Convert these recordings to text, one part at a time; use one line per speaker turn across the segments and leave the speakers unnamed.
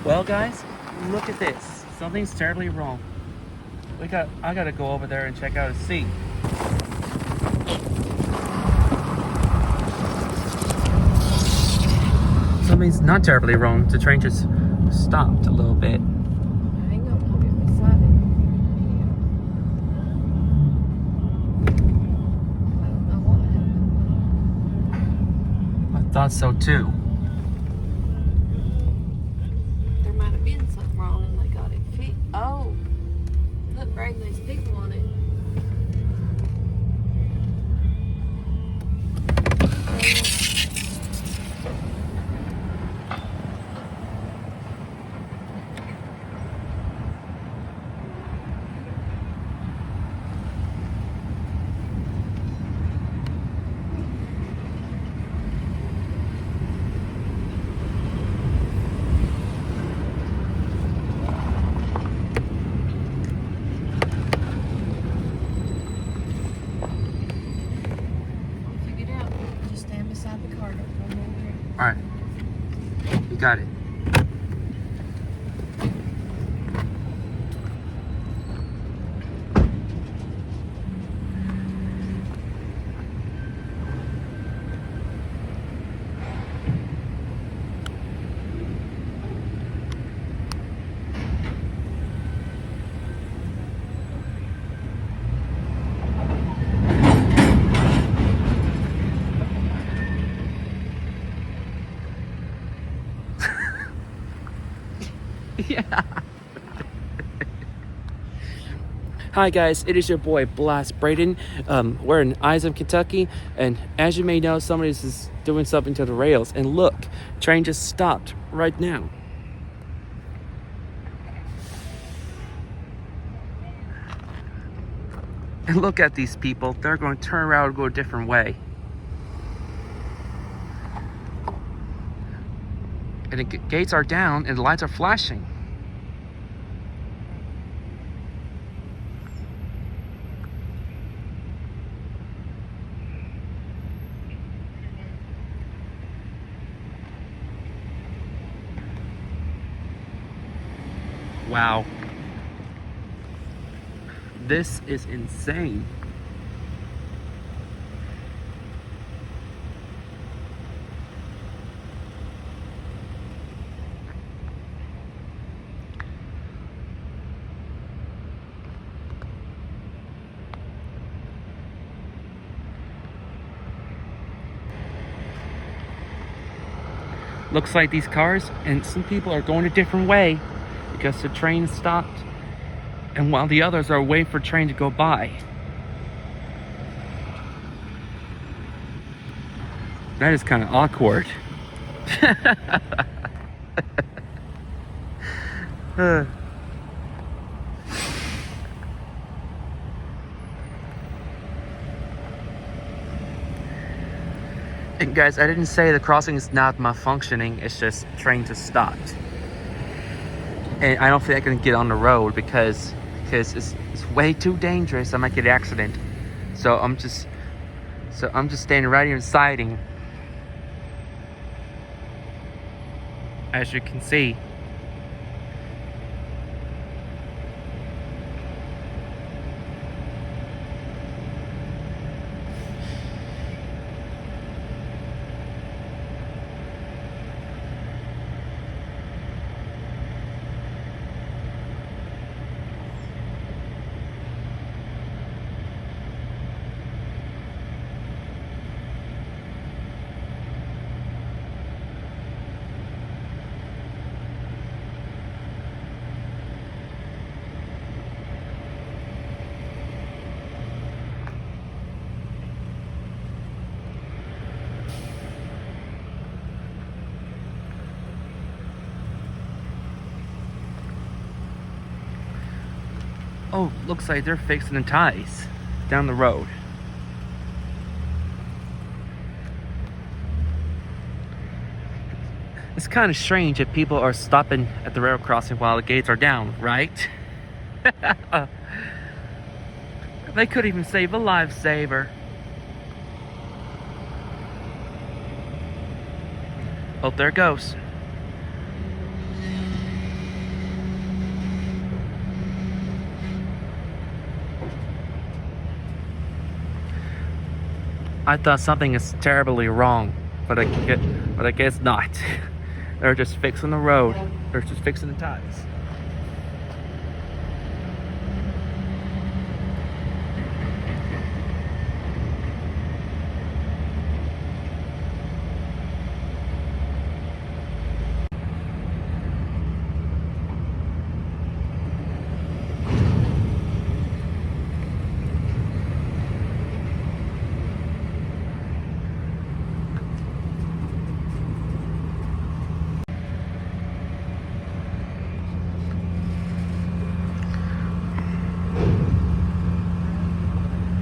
Well, guys, look at this. Something's terribly wrong. I gotta go over there and check out a seat. Something's not terribly wrong. The train just stopped a little bit.
Hang on, I'll get beside it. I don't know what happened.
I thought so too.
There might have been something wrong and they got it fixed. Oh, look, bring these people on it. Figure it out. Just stand beside the car. Don't come over here.
All right, you got it. Yeah. Hi guys, it is your boy Blast Braden. We're in Isom, Kentucky, and as you may know, somebody is doing something to the rails. And look, train just stopped right now. And look at these people. They're going to turn around and go a different way. And the gates are down and the lights are flashing. Wow. This is insane. Looks like these cars and some people are going a different way because the train stopped, and while the others are waiting for train to go by. That is kind of awkward. And guys, I didn't say the crossing is not malfunctioning, it's just train just stopped. And I don't think I can get on the road because it's way too dangerous. I might get an accident. So I'm just standing right here in siding. As you can see. Oh, looks like they're fixing the ties down the road. It's kind of strange if people are stopping at the rail crossing while the gates are down, right? They could even save a lifesaver. Oh, there it goes. I thought something is terribly wrong, but I guess not. They're just fixing the road. They're just fixing the tires.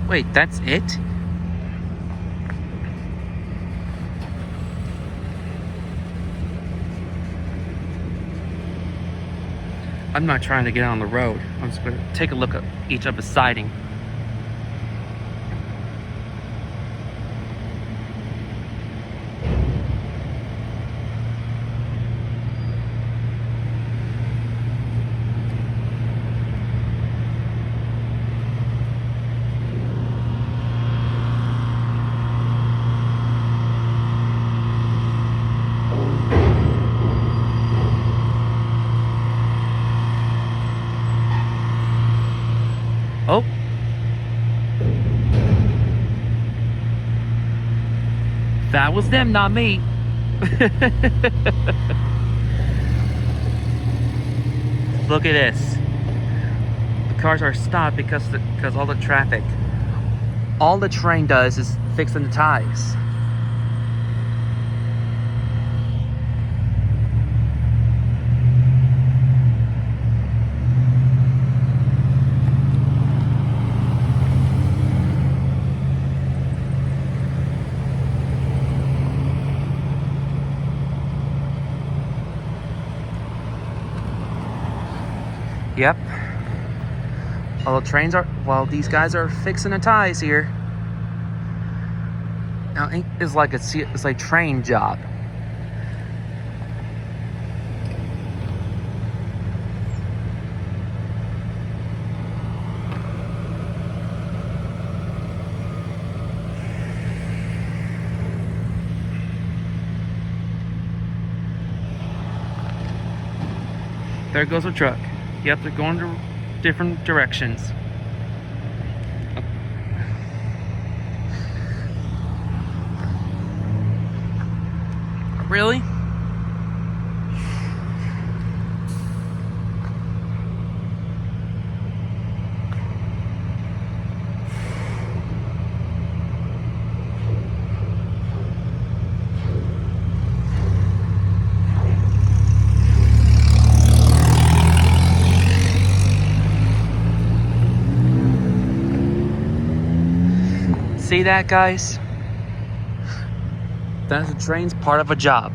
Wait, that's it? I'm not trying to get on the road. I'm just going to take a look at each of the siding. Oh. That was them, not me. Look at this. The cars are stopped because all the traffic. All the train does is fixing the tires. Yep. All the trains are, well, these guys are fixing the ties here. Now, it's like a train job. There goes a truck. Yep, they're going to different directions. Really? See that, guys? That's the train's part of a job.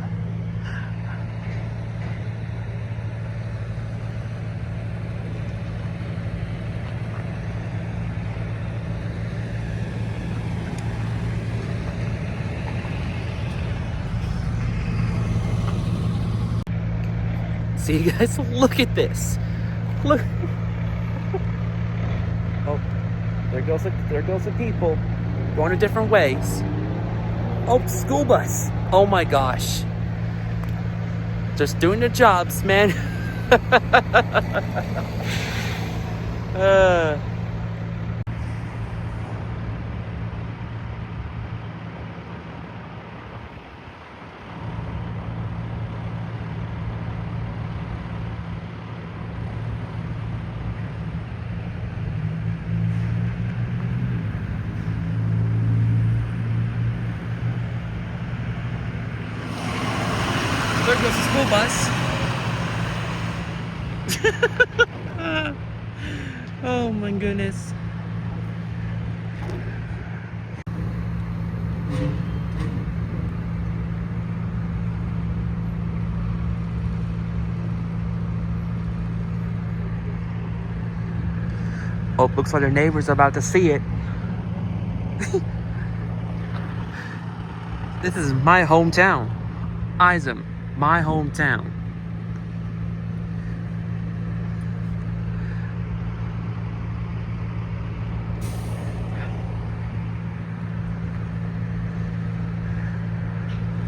See, guys, look at this. Look. Oh, there goes the people going to different ways. Oh, school bus. Oh my gosh. Just doing their jobs, man. There goes the school bus. Oh my goodness. Oh, looks like their neighbor's about to see it. This is my hometown. Isom, my hometown.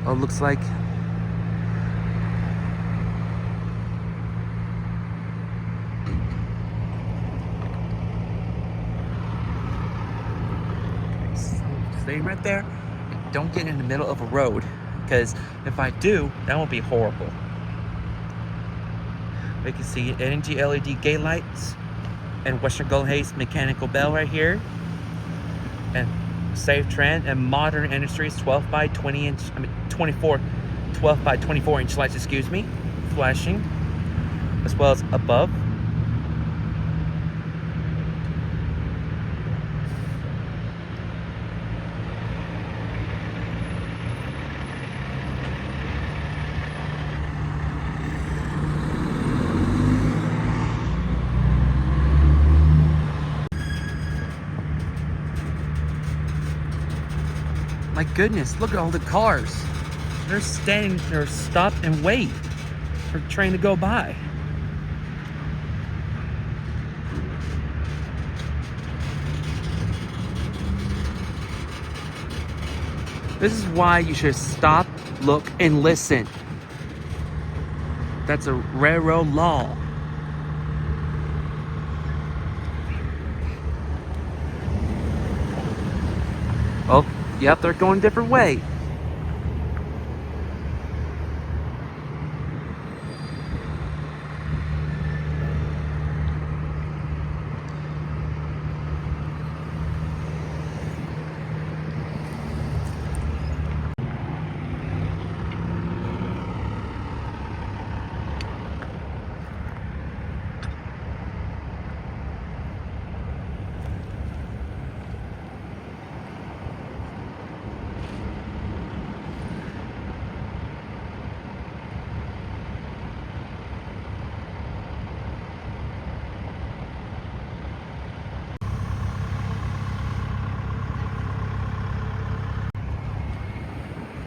Oh, looks like stay right there. Don't get in the middle of a road, because if I do, that will be horrible. We can see energy LED gate lights and Western Gold Haze mechanical bell right here, and Safe Trend and Modern Industries 12 by 20 inch, 12 by 24 inch lights, excuse me, flashing, as well as above. My goodness, look at all the cars. They're standing there, stop and wait for the train to go by. This is why you should stop, look, and listen. That's a railroad law. Oh, yep, they're going a different way.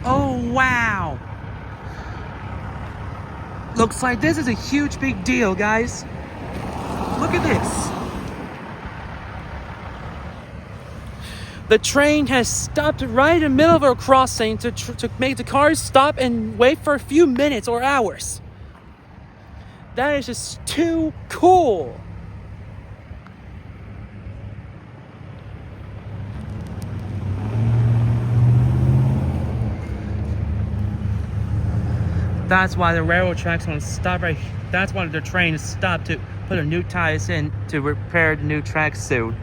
Oh, wow. Looks like this is a huge big deal, guys. Look at this. The train has stopped right in the middle of a crossing to make the cars stop and wait for a few minutes or hours. That is just too cool. That's why the railroad tracks want to stop right. That's why the train stopped to put a new tires in to repair the new tracks soon.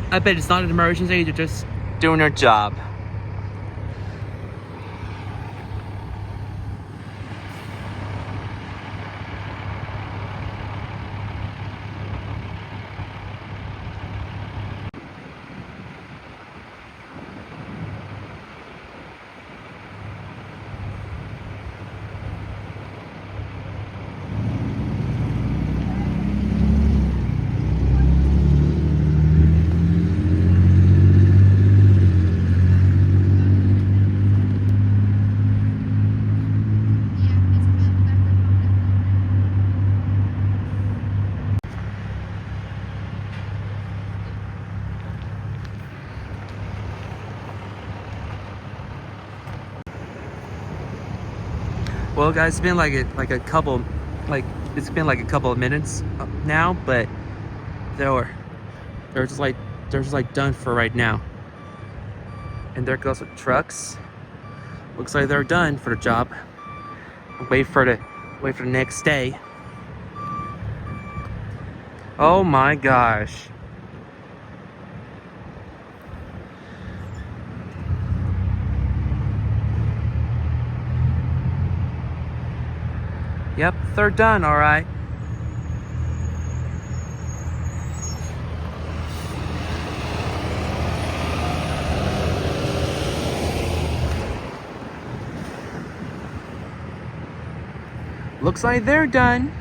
I bet it's not an emergency, they're just doing their job. Well, guys, it's been a couple of minutes now, but they're just like done for right now. And there goes the trucks. Looks like they're done for the job. Wait for the next day. Oh my gosh. Yep, they're done, all right. Looks like they're done.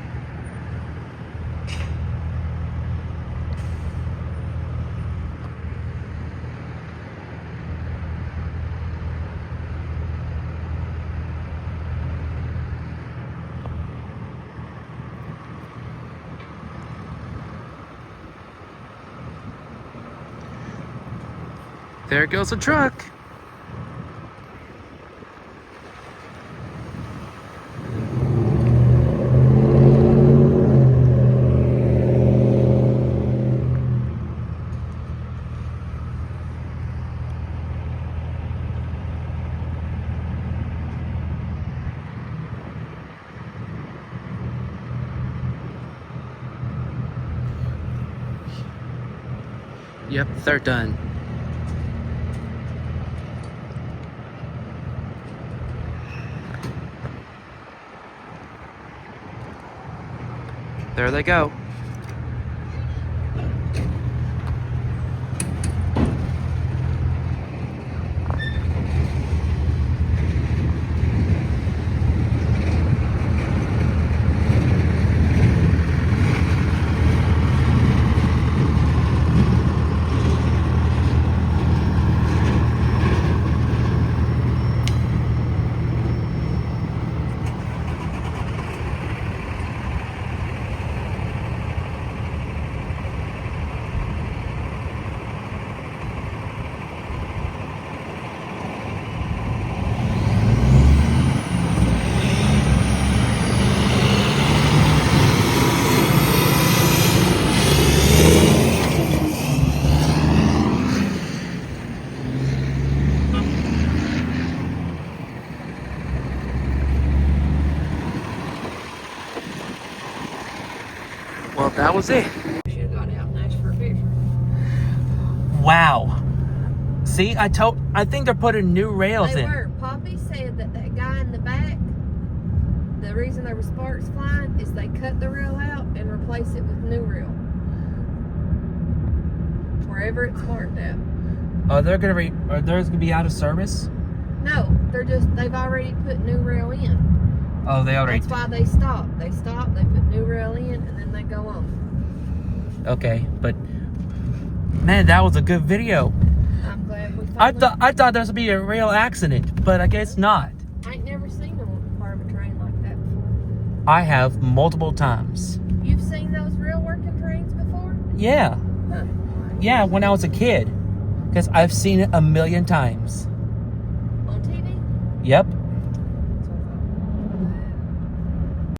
There goes a truck. Yep, they're done. There they go. Well, that was it.
Should have got out and asked for a picture.
Wow. See, I think they're putting new rails
They
in.
were. Poppy said that guy in the back, the reason there were sparks flying is they cut the rail out and replaced it with new rail. Wherever it's marked at.
Are they're gonna be out of service?
No, they've already put new rail in.
Oh, they already.
That's why they stop. They put new rail in, and then they go on.
Okay, but man, that was a good video.
I'm glad we
I
finally...
thought there was gonna be a real accident, but I guess not.
I ain't never seen a part of a train like that before.
I have multiple times.
You've seen those real working trains before?
Yeah,
Huh.
yeah, when I was a kid, because I've seen it a million times.
On TV?
Yep.